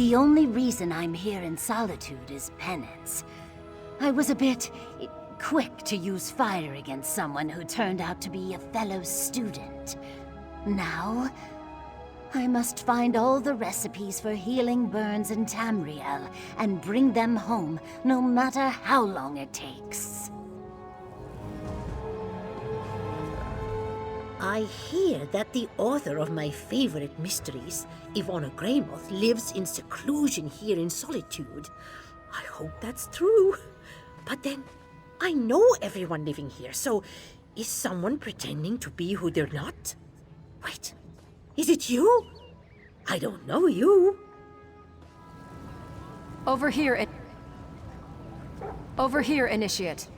The only reason I'm here in solitude is penance. I was a bit quick to use fire against someone who turned out to be a fellow student. Now, I must find all the recipes for healing burns in Tamriel and bring them home, no matter how long it takes. I hear that the author of my favorite mysteries, Ivana Greymoth, lives in seclusion here in solitude. I hope that's true. But then, I know everyone living here, so is someone pretending to be who they're not? Wait, is it you? I don't know you. Over here, Initiate.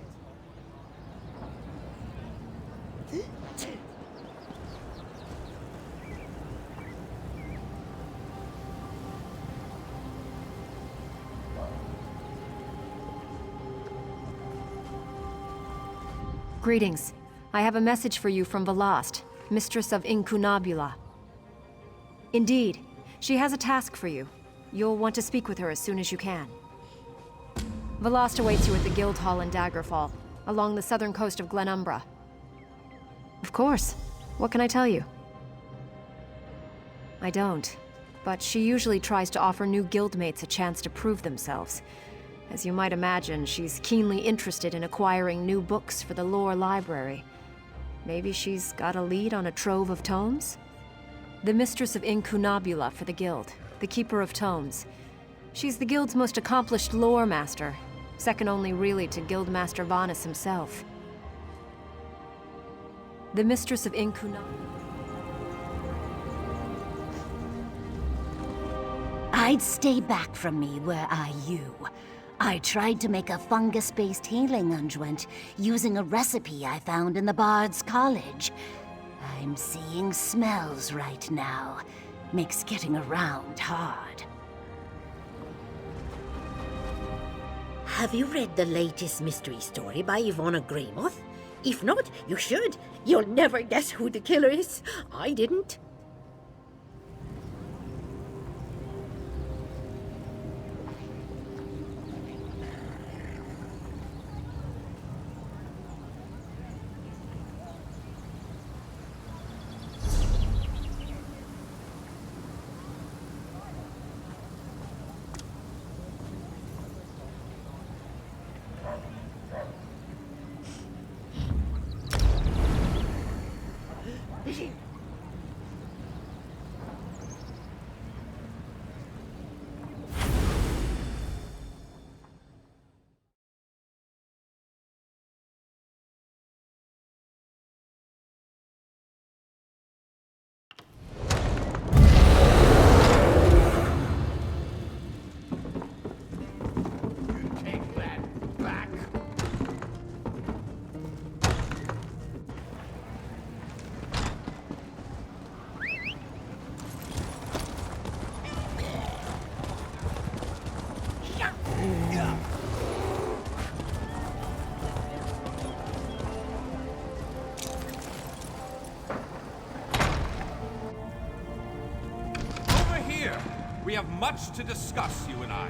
Greetings. I have a message for you from Velast, Mistress of Incunabula. Indeed, she has a task for you. You'll want to speak with her as soon as you can. Velast awaits you at the Guild Hall in Daggerfall, along the southern coast of Glenumbra. Of course. What can I tell you? I don't, but she usually tries to offer new guildmates a chance to prove themselves. As you might imagine, she's keenly interested in acquiring new books for the lore library. Maybe she's got a lead on a trove of tomes? The Mistress of Incunabula for the Guild, the Keeper of Tomes. She's the Guild's most accomplished lore master, second only really to Guildmaster Vanus himself. The Mistress of Incunabula. I'd stay back from me were I you. I tried to make a fungus-based healing unguent using a recipe I found in the Bard's College. I'm seeing smells right now. Makes getting around hard. Have you read the latest mystery story by Ivana Greymoth? If not, you should. You'll never guess who the killer is. I didn't. We have much to discuss, you and I.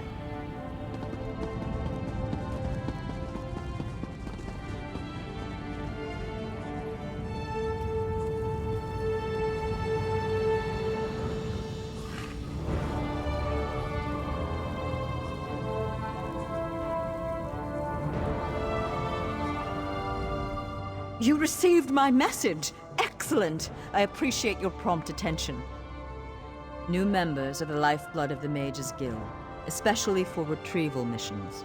You received my message! Excellent! I appreciate your prompt attention. New members are the lifeblood of the Mages Guild, especially for retrieval missions.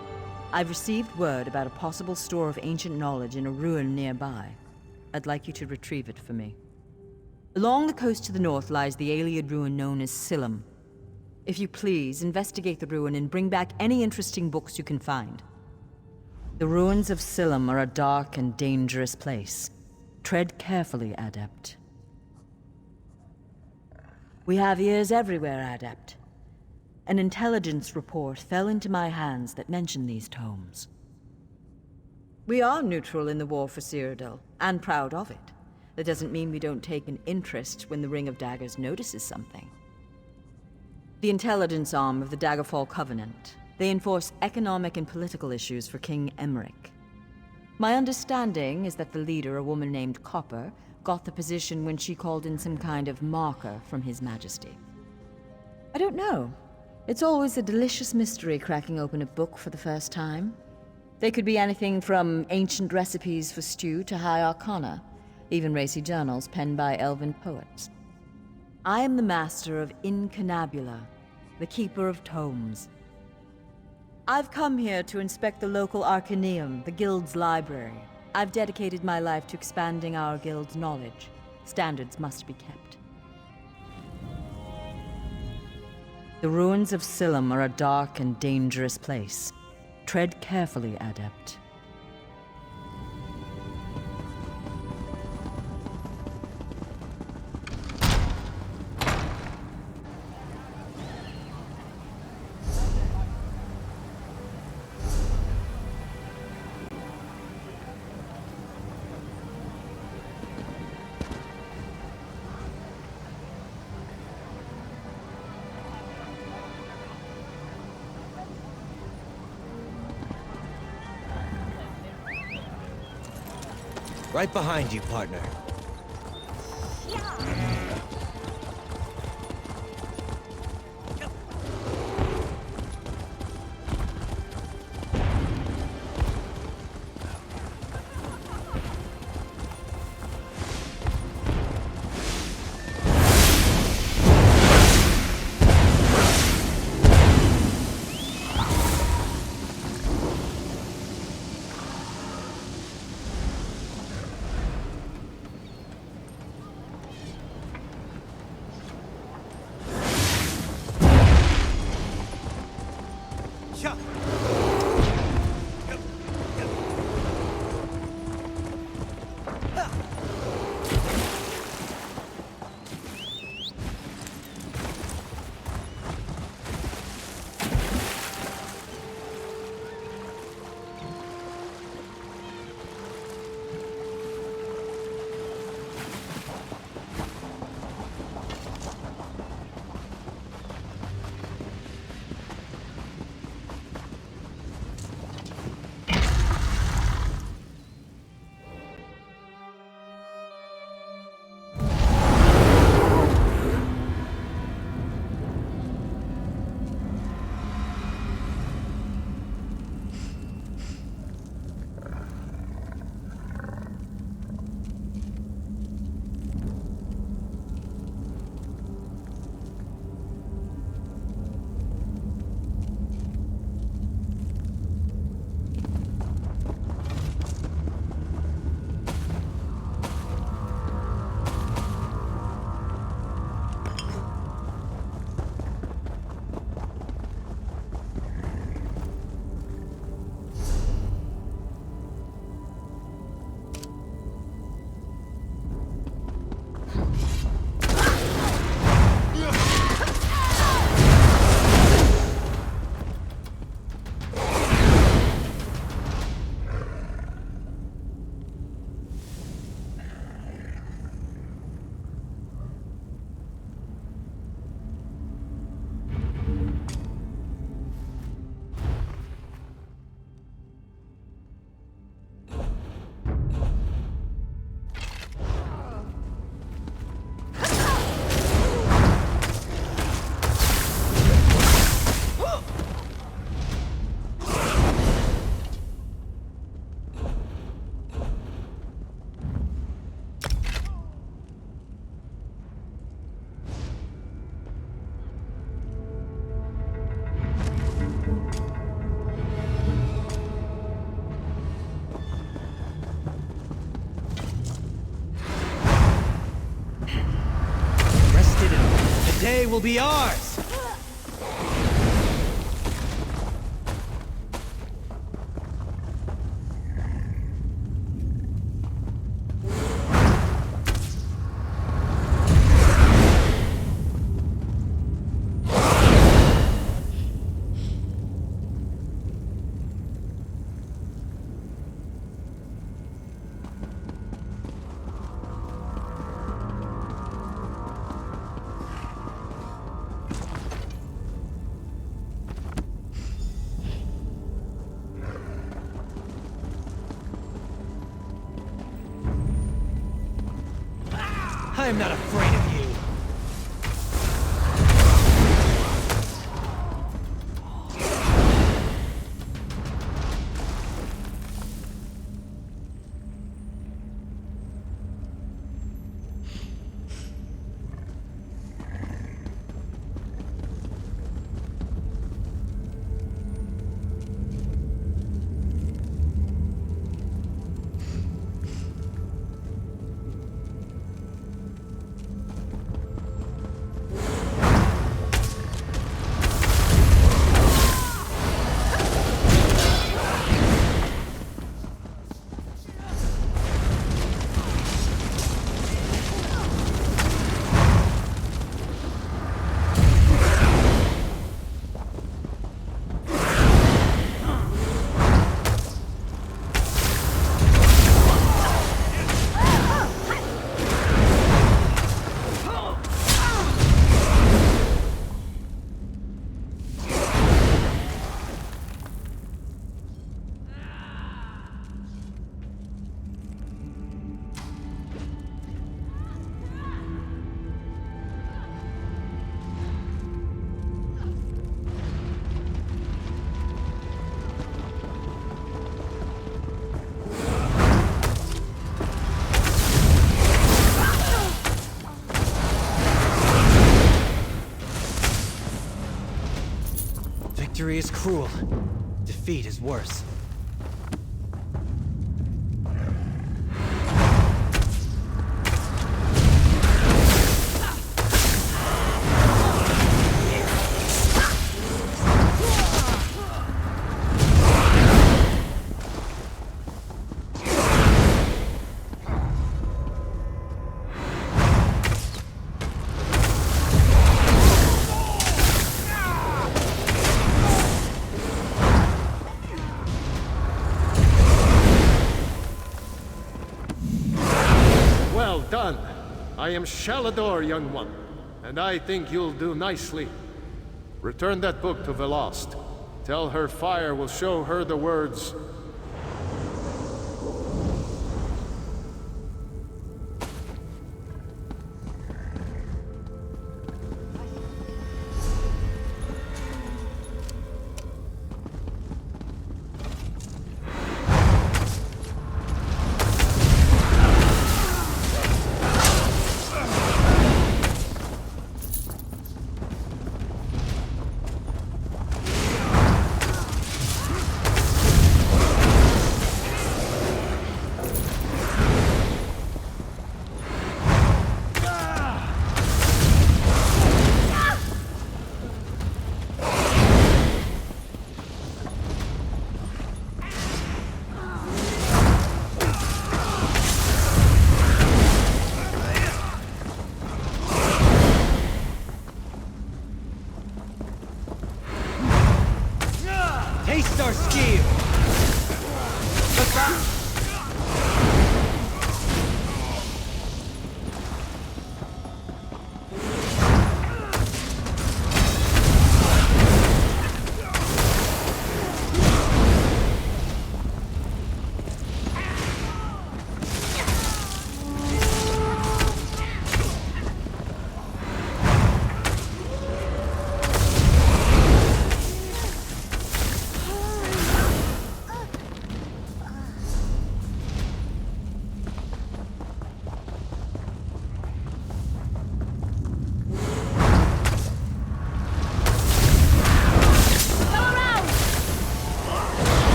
I've received word about a possible store of ancient knowledge in a ruin nearby. I'd like you to retrieve it for me. Along the coast to the north lies the Ayleid ruin known as Silum. If you please, investigate the ruin and bring back any interesting books you can find. The ruins of Silum are a dark and dangerous place. Tread carefully, Adept. We have ears everywhere, Adept. An intelligence report fell into my hands that mentioned these tomes. We are neutral in the war for Cyrodiil, and proud of it. That doesn't mean we don't take an interest when the Ring of Daggers notices something. The intelligence arm of the Daggerfall Covenant. They enforce economic and political issues for King Emmerich. My understanding is that the leader, a woman named Copper, got the position when she called in some kind of marker from His Majesty. I don't know. It's always a delicious mystery cracking open a book for the first time. They could be anything from ancient recipes for stew to high arcana, even racy journals penned by elven poets. I am the master of Incunabula, the keeper of tomes. I've come here to inspect the local Arcaneum, the guild's library. I've dedicated my life to expanding our guild's knowledge. Standards must be kept. The ruins of Silum are a dark and dangerous place. Tread carefully, Adept. Right behind you, partner. Today will be ours! I am not afraid of you. Victory is cruel. Defeat is worse. Well done. I am Shalador, young one, and I think you'll do nicely. Return that book to Velost. Tell her fire will show her the words. Taste our skill!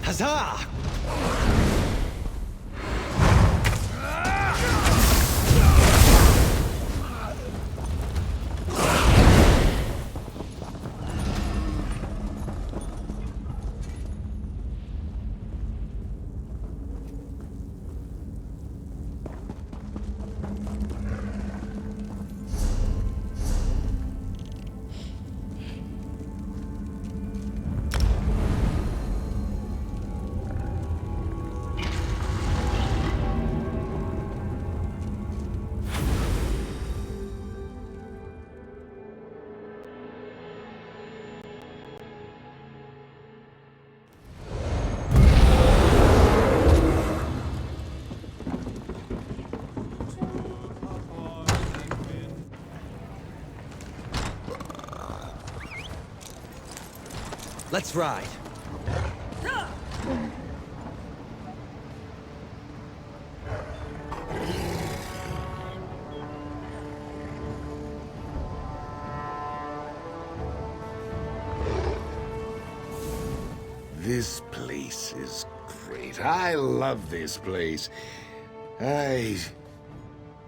Huzzah! Let's ride. This place is great. I love this place.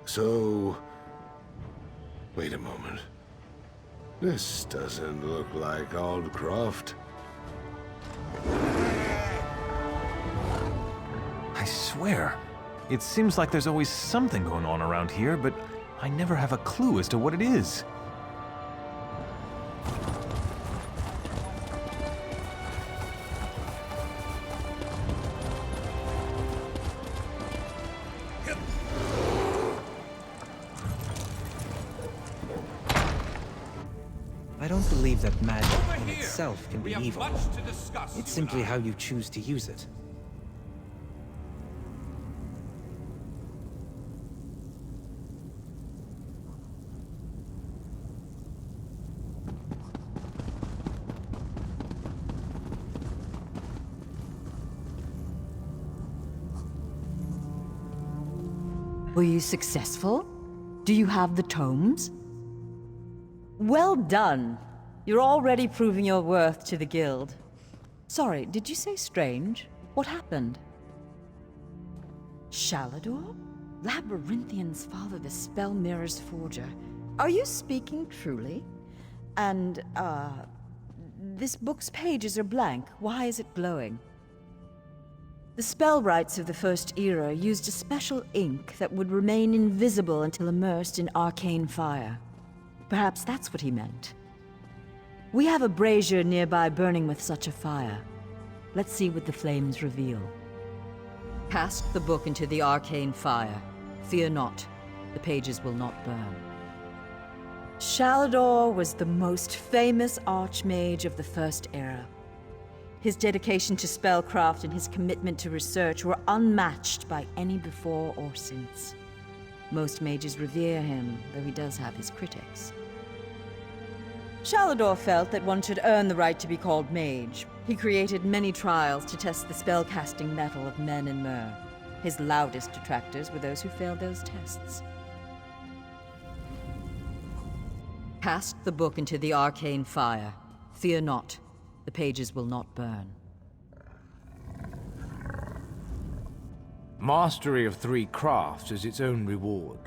So... Wait a moment. This doesn't look like Aldcroft. I swear, it seems like there's always something going on around here, but I never have a clue as to what it is. I don't believe that magic in Over here! itself can We be have evil. much to discuss, It's you and simply I. how you choose to use it. Were you successful? Do you have the tomes? Well done. You're already proving your worth to the guild. Sorry, did you say strange? What happened? Shalador? Labyrinthian's father, the Spell Mirror's forger. Are you speaking truly? And, this book's pages are blank. Why is it glowing? The spellwrights of the First Era used a special ink that would remain invisible until immersed in arcane fire. Perhaps that's what he meant. We have a brazier nearby burning with such a fire. Let's see what the flames reveal. Cast the book into the arcane fire. Fear not, the pages will not burn. Shalador was the most famous archmage of the First Era. His dedication to spellcraft and his commitment to research were unmatched by any before or since. Most mages revere him, though he does have his critics. Shalador felt that one should earn the right to be called mage. He created many trials to test the spellcasting mettle of men and mer. His loudest detractors were those who failed those tests. Cast the book into the arcane fire. Fear not, the pages will not burn. Mastery of 3 crafts is its own reward.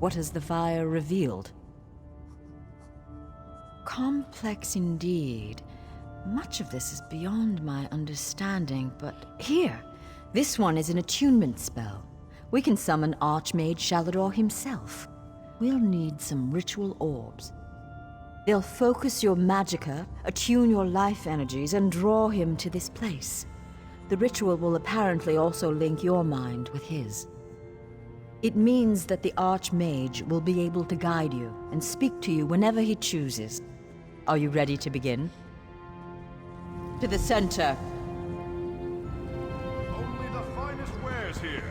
What has the fire revealed? Complex indeed. Much of this is beyond my understanding, but here, this one is an attunement spell. We can summon Archmage Shalador himself. We'll need some ritual orbs. They'll focus your magicka, attune your life energies, and draw him to this place. The ritual will apparently also link your mind with his. It means that the Archmage will be able to guide you and speak to you whenever he chooses. Are you ready to begin? To the center. Only the finest wares here.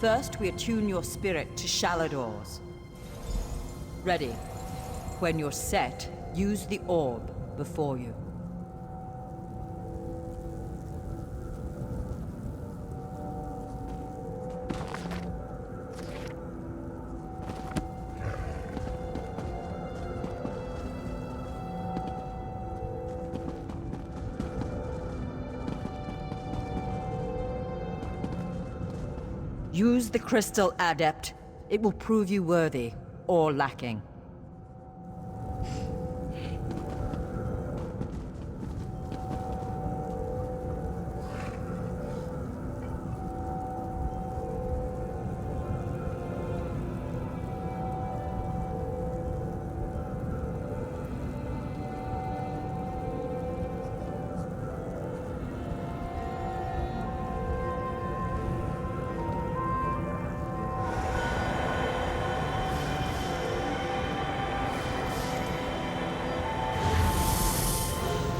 First, we attune your spirit to Shalador's. Ready. When you're set, use the orb before you. Use the crystal, Adept. It will prove you worthy, or lacking.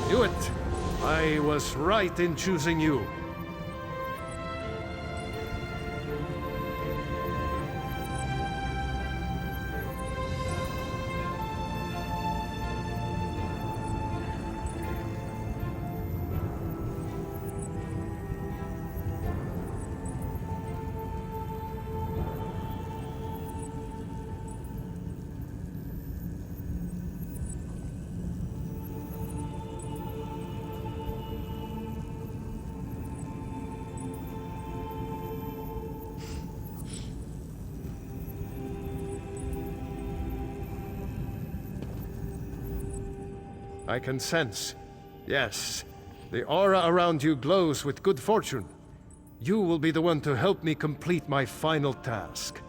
Do it! I was right in choosing you. I can sense. Yes, the aura around you glows with good fortune. You will be the one to help me complete my final task.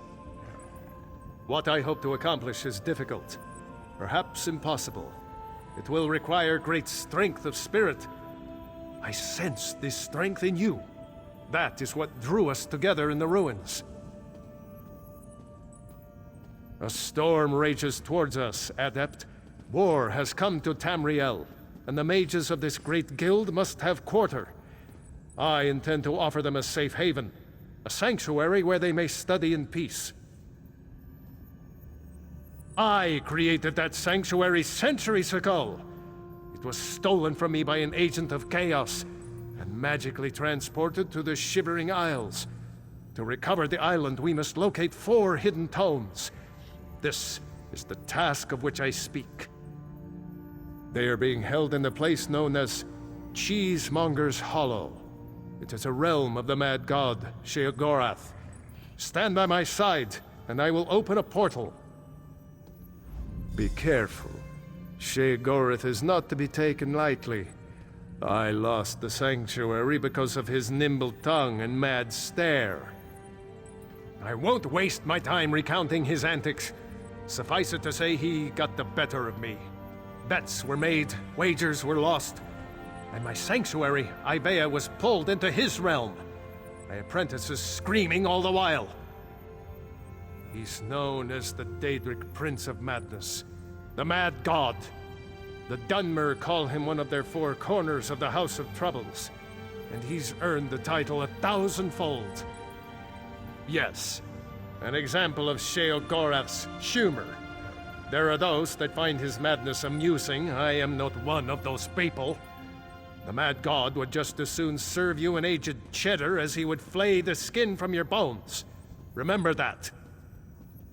What I hope to accomplish is difficult, perhaps impossible. It will require great strength of spirit. I sense this strength in you. That is what drew us together in the ruins. A storm rages towards us, Adept. War has come to Tamriel, and the mages of this great guild must have quarter. I intend to offer them a safe haven, a sanctuary where they may study in peace. I created that sanctuary centuries ago. It was stolen from me by an agent of chaos, and magically transported to the Shivering Isles. To recover the island, we must locate 4 hidden tomes. This is the task of which I speak. They are being held in the place known as Cheesemonger's Hollow. It is a realm of the mad god, Sheogorath. Stand by my side, and I will open a portal. Be careful. Sheogorath is not to be taken lightly. I lost the sanctuary because of his nimble tongue and mad stare. I won't waste my time recounting his antics. Suffice it to say, he got the better of me. Bets were made, wagers were lost, and my sanctuary, Ibea, was pulled into his realm. My apprentices screaming all the while. He's known as the Daedric Prince of Madness, the Mad God. The Dunmer call him one of their 4 corners of the House of Troubles, and he's earned the title 1,000-fold. Yes, an example of Sheogorath's humor. There are those that find his madness amusing. I am not one of those people. The Mad God would just as soon serve you an aged cheddar as he would flay the skin from your bones. Remember that.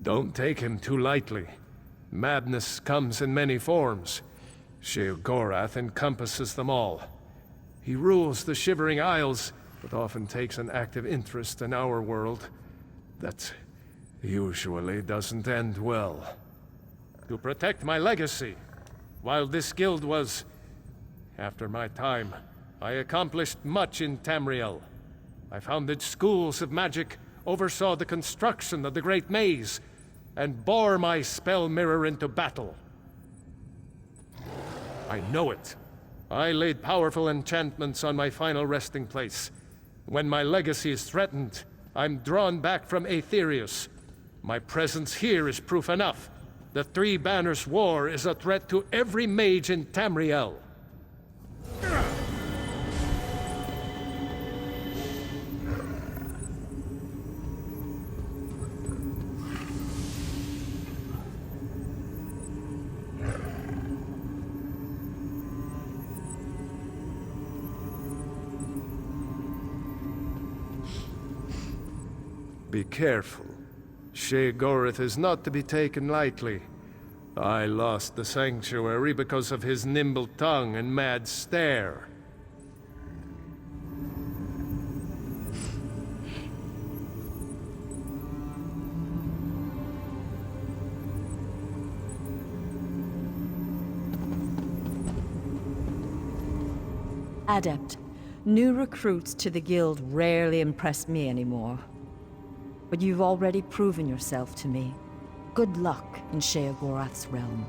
Don't take him too lightly. Madness comes in many forms. Sheogorath encompasses them all. He rules the Shivering Isles, but often takes an active interest in our world. That usually doesn't end well. To protect my legacy, while this guild was... After my time, I accomplished much in Tamriel. I founded schools of magic, oversaw the construction of the Great Maze, and bore my spell mirror into battle. I know it. I laid powerful enchantments on my final resting place. When my legacy is threatened, I'm drawn back from Aetherius. My presence here is proof enough. The Three Banners War is a threat to every mage in Tamriel. Be careful. Sheogorath is not to be taken lightly. I lost the sanctuary because of his nimble tongue and mad stare. Adept, new recruits to the guild rarely impress me anymore. But you've already proven yourself to me. Good luck in Sheogorath's realm.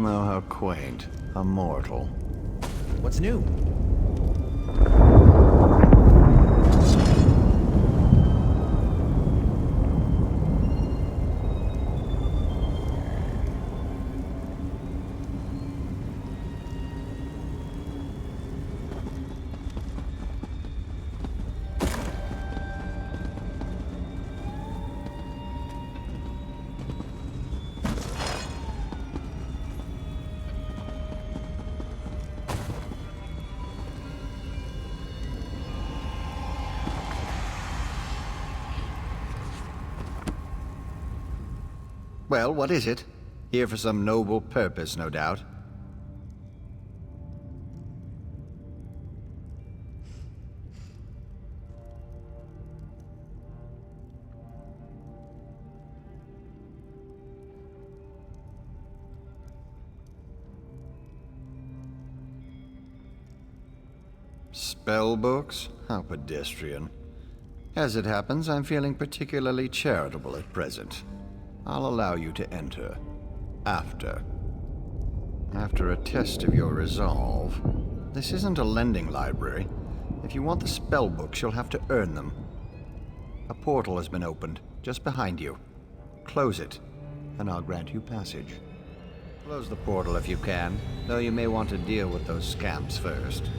Oh, how quaint. A mortal. What's new? Well, what is it? Here for some noble purpose, no doubt. Spell books? How pedestrian. As it happens, I'm feeling particularly charitable at present. I'll allow you to enter. After a test of your resolve. This isn't a lending library. If you want the spell books, you'll have to earn them. A portal has been opened. just behind you. Close it, and I'll grant you passage. Close the portal if you can, though you may want to deal with those scamps first.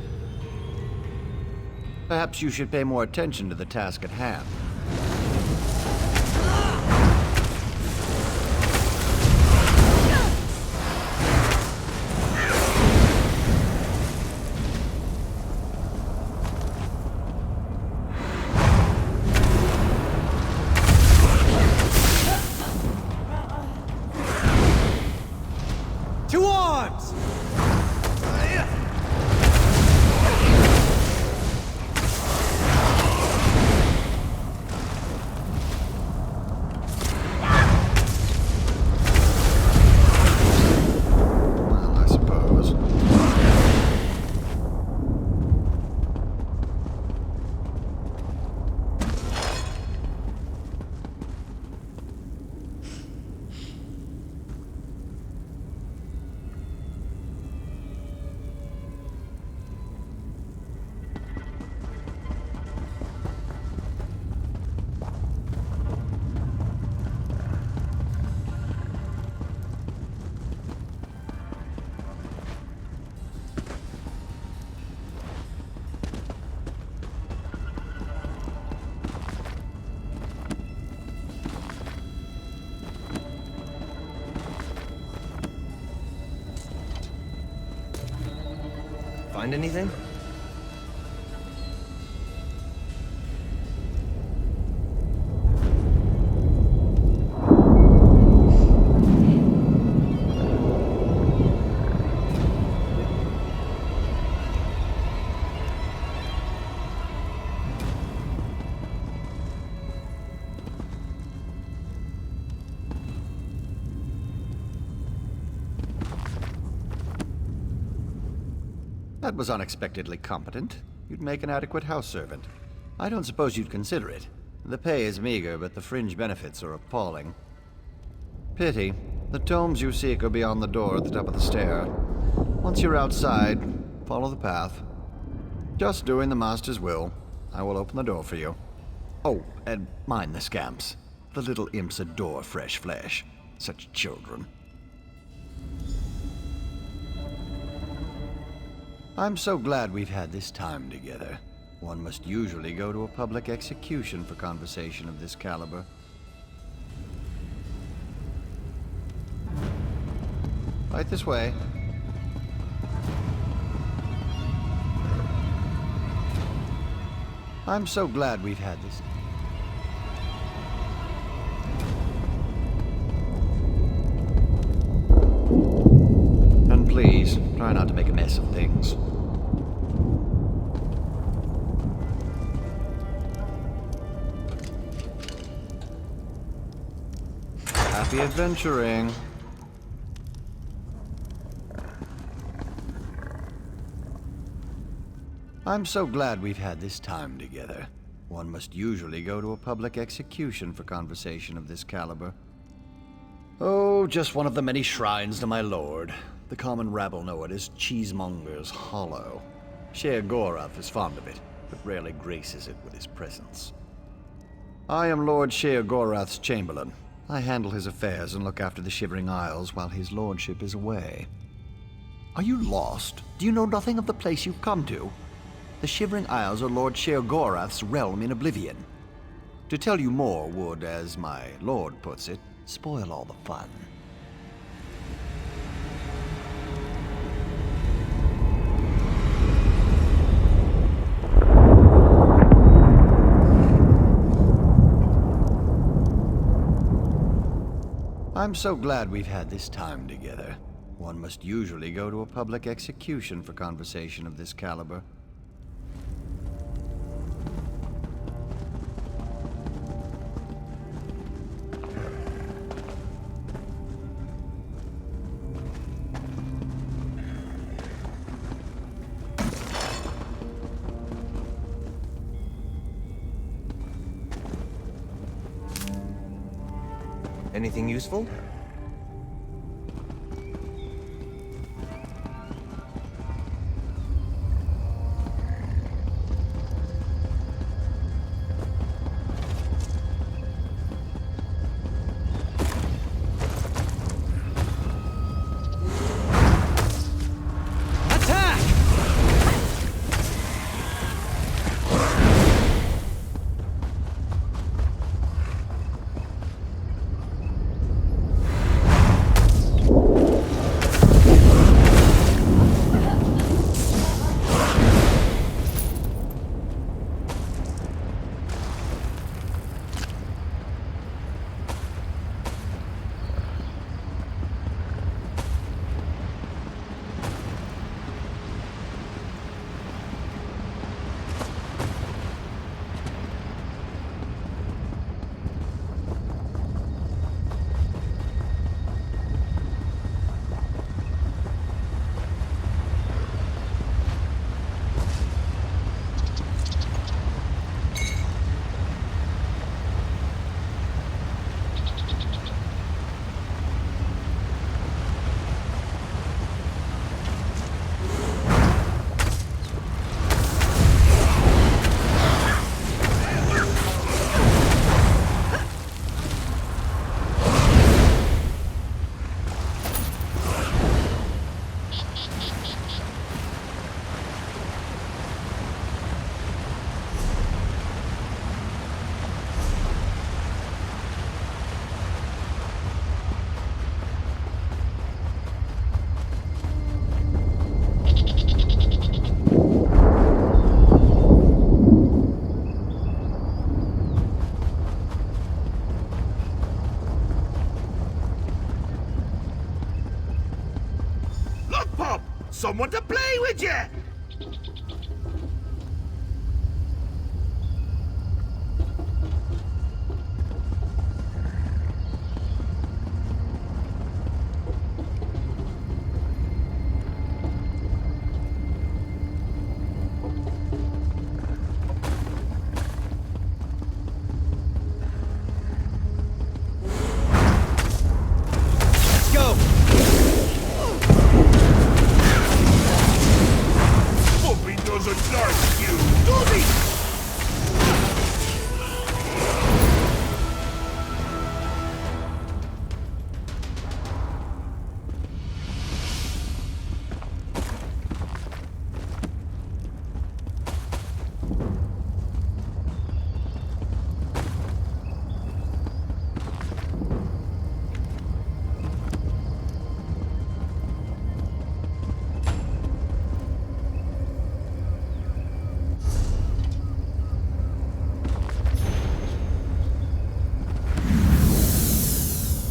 Perhaps you should pay more attention to the task at hand. To arms! Well, I suppose. Find anything? That was unexpectedly competent. You'd make an adequate house servant. I don't suppose you'd consider it. The pay is meager, but the fringe benefits are appalling. Pity. The tomes you seek are beyond the door at the top of the stair. Once you're outside, follow the path. Just doing the Master's will. I will open the door for you. Oh, and mind the scamps. The little imps adore fresh flesh. Such children. I'm so glad we've had this time together. One must usually go to a public execution for conversation of this caliber. Right this way. I'm so glad we've had this. And please, try not to make a mess of things. Happy adventuring. I'm so glad we've had this time together. One must usually go to a public execution for conversation of this caliber. Oh, just one of the many shrines to my lord. The common rabble know it as Cheesemonger's Hollow. Sheer-Gorath is fond of it, but rarely graces it with his presence. I am Lord Sheer-Gorath's chamberlain. I handle his affairs and look after the Shivering Isles while his lordship is away. Are you lost? Do you know nothing of the place you've come to? The Shivering Isles are Lord Sheer-Gorath's realm in oblivion. To tell you more would, as my lord puts it, spoil all the fun. I'm so glad we've had this time together. One must usually go to a public execution for conversation of this caliber. Anything useful? someone to play with you!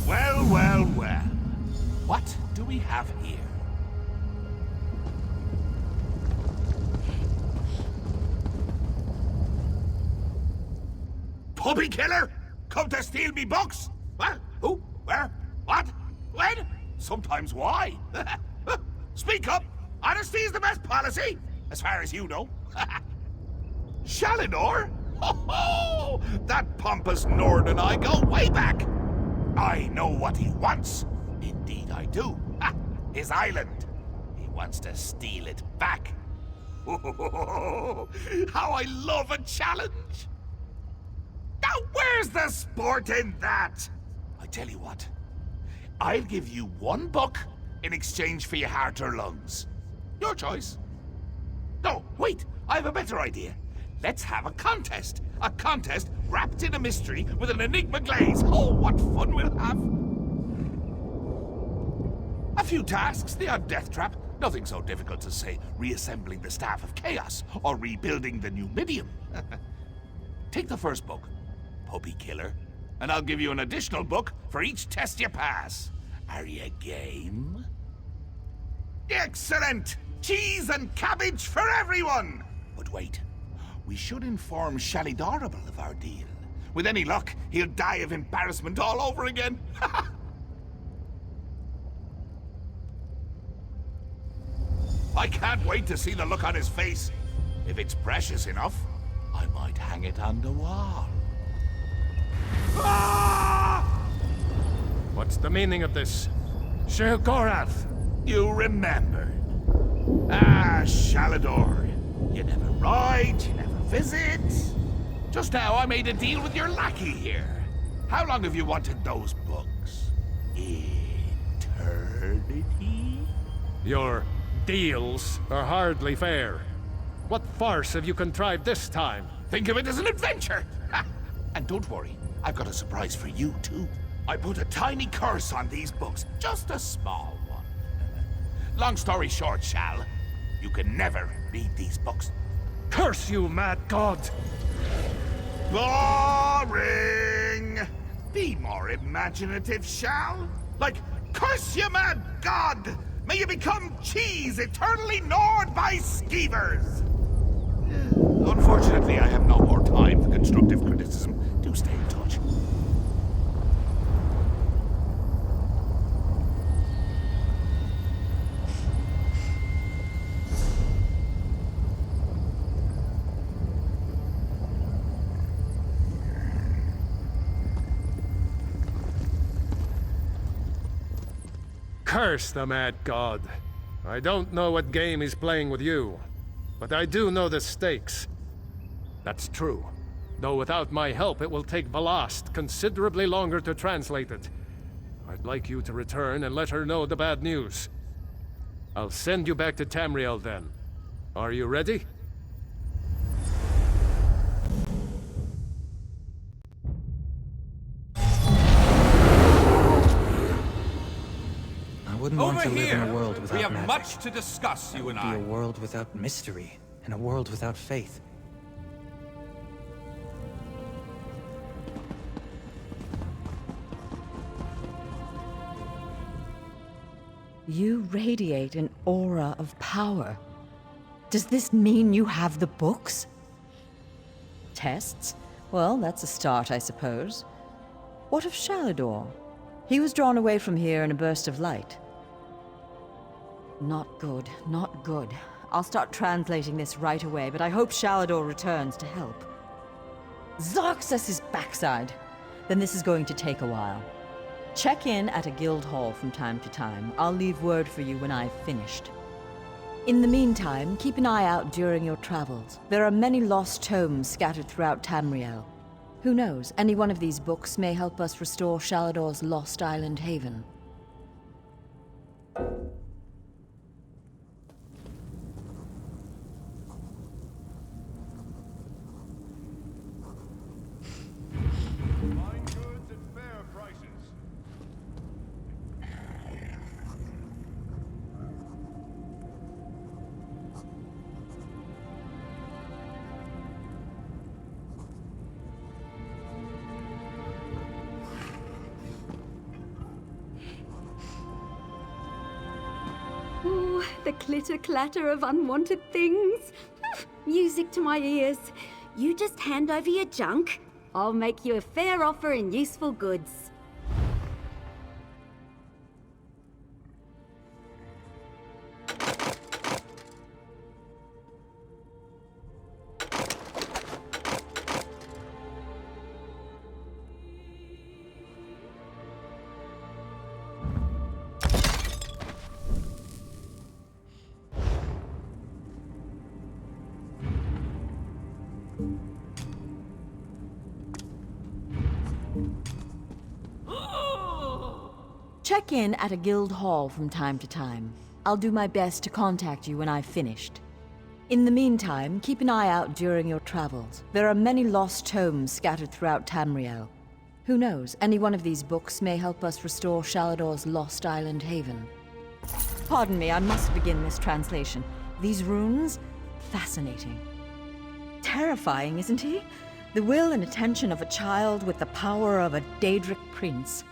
Well. What do we have here? Puppy killer? Come to steal me books? What? Who? Where? What? When? Sometimes why? Speak up! Honesty is the best policy, as far as you know. Shalidor? Oh, that pompous Nord and I go way back. I know what he wants. Indeed I do. His island. He wants to steal it back. How I love a challenge. Now where's the sport in that? I tell you what. I'll give you one book in exchange for your heart or lungs. Your choice. No, wait. I have a better idea. Let's have a contest. A contest wrapped in a mystery with an enigma glaze. Oh, what fun we'll have. A few tasks, the odd death trap. Nothing so difficult as, say, reassembling the Staff of Chaos or rebuilding the Numidium. Take the first book, Puppy Killer, and I'll give you an additional book for each test you pass. Are you game? Excellent! Cheese and cabbage for everyone! But wait. We should inform Shalidorable of our deal. With any luck, he'll die of embarrassment all over again. I can't wait to see the look on his face. If it's precious enough, I might hang it on the wall. Ah! What's the meaning of this? Sheogorath! You remembered. Ah, Shalidor. You never ride, you never visit. Just now I made a deal with your lackey here. How long have you wanted those books? Eternity? Your deals are hardly fair. What farce have you contrived this time? Think of it as an adventure! And don't worry, I've got a surprise for you too. I put a tiny curse on these books, just a small one. Long story short, Shal, you can never read these books. Curse you, mad god! Boring! Be more imaginative, Shal. Like, curse you, mad god! May you become cheese eternally gnawed by skeevers! Unfortunately, I have no more time for constructive criticism. Do stay in touch. Curse the mad god. I don't know what game he's playing with you, but I do know the stakes. That's true. Though without my help, it will take Velast considerably longer to translate it. I'd like you to return and let her know the bad news. I'll send you back to Tamriel then. Are you ready? I wouldn't want to live in a world without We have magic. much to discuss, you and It would I. be a world without mystery, and a world without faith. You radiate an aura of power. Does this mean you have the books? Tests? Well, that's a start, I suppose. What of Shalador? He was drawn away from here in a burst of light. Not good, not good. I'll start translating this right away, but I hope Shalador returns to help. Zarxus' backside! Then this is going to take a while. Check in at a guild hall from time to time. I'll leave word for you when I've finished. In the meantime, keep an eye out during your travels. There are many lost tomes scattered throughout Tamriel. Who knows, any one of these books may help us restore Shalador's lost island haven. Fine goods at fair prices. Ooh, the clitter-clatter of unwanted things. Music to my ears. You just hand over your junk. I'll make you a fair offer in useful goods. Check in at a guild hall from time to time. I'll do my best to contact you when I've finished. In the meantime, keep an eye out during your travels. There are many lost tomes scattered throughout Tamriel. Who knows, any one of these books may help us restore Shalador's lost island haven. Pardon me, I must begin this translation. These runes? Fascinating. Terrifying, isn't he? The will and attention of a child with the power of a Daedric prince.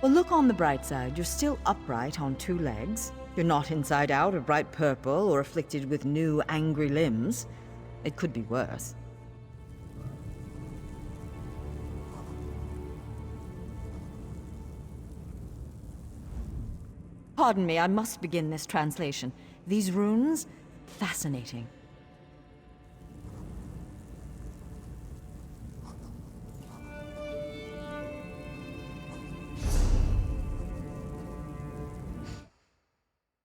Well, look on the bright side. You're still upright on two legs. You're not inside out or bright purple or afflicted with new angry limbs. It could be worse. Pardon me, I must begin this translation. These runes? Fascinating.